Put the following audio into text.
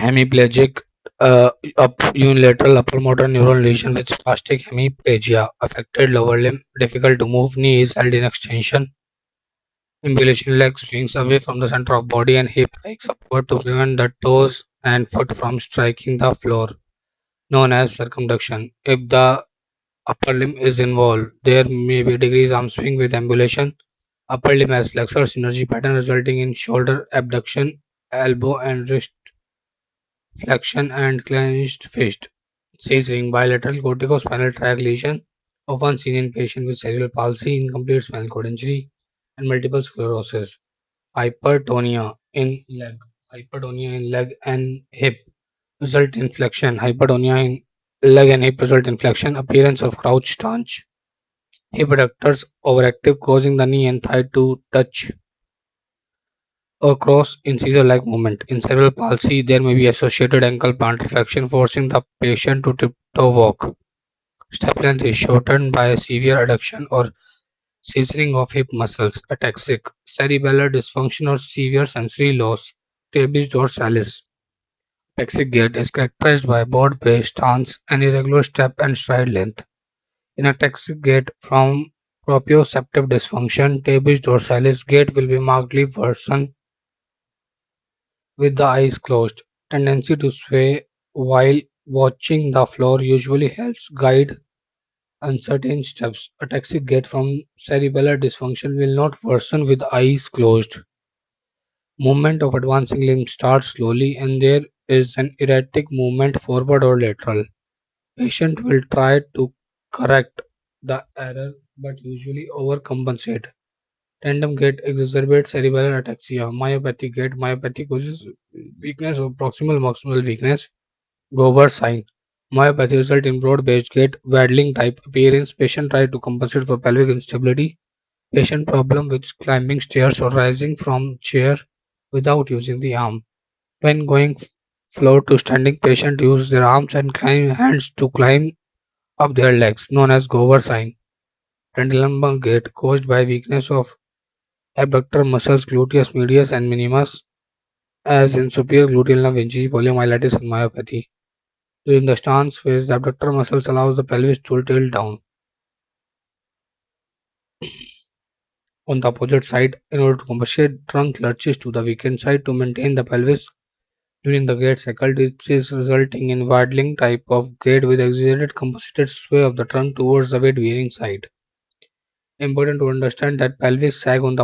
Hemiplegic, unilateral upper motor neuron lesion with spastic hemiplegia, affected lower limb, difficult to move, knee is held in extension, ambulation leg swings away from the center of body and hip hikes upward to prevent the toes and foot from striking the floor, known as circumduction. If the upper limb is involved, there may be degrees arm swing with ambulation. Upper limb has flexor synergy pattern resulting in shoulder abduction, elbow and wrist flexion and clenched fist. Seizing bilateral corticospinal tract lesion, often seen in patients with cerebral palsy, incomplete spinal cord injury, and multiple sclerosis. Hypertonia in leg. Hypertonia in leg and hip result in flexion. Hypertonia in leg and hip result in flexion. Appearance of crouch stance. Hip adductors overactive, causing the knee and thigh to touch or cross in seizure-like movement. In cerebral palsy, there may be associated ankle plantar flexion, forcing the patient to tiptoe walk. Step length is shortened by severe adduction or seizing of hip muscles. Ataxic, cerebellar dysfunction or severe sensory loss. Tabes dorsalis. Ataxic gait is characterized by broad-based stance and irregular step and stride length. In ataxic gait from proprioceptive dysfunction, tabes dorsalis gait will be markedly worsened with the eyes closed. Tendency to sway while watching the floor usually helps guide uncertain steps. Ataxic gait from cerebellar dysfunction will not worsen with eyes closed. Movement of advancing limb starts slowly and there is an erratic movement forward or lateral. Patient will try to correct the error but usually overcompensate. Tandem gait exacerbates cerebellar ataxia. Myopathic gait. Myopathy causes weakness or proximal maximal weakness. Gober sign. Myopathy result in broad-based gait, waddling type appearance. Patient try to compensate for pelvic instability. Patient problem with climbing stairs or rising from chair without using the arm. When going floor to standing, patient use their arms and climb hands to climb up their legs, known as Gover sign. Tendilumbar gait caused by weakness of abductor muscles gluteus medius and minimus, as in superior gluteal nerve injury, poliomyelitis, and myopathy. During the stance phase, the abductor muscles allows the pelvis to tilt down. On the opposite side, in order to compensate, trunk lurches to the weakened side to maintain the pelvis during the gait cycle. This is resulting in waddling type of gait with exaggerated compensated sway of the trunk towards the weight-bearing side. Important to understand that pelvis sag on the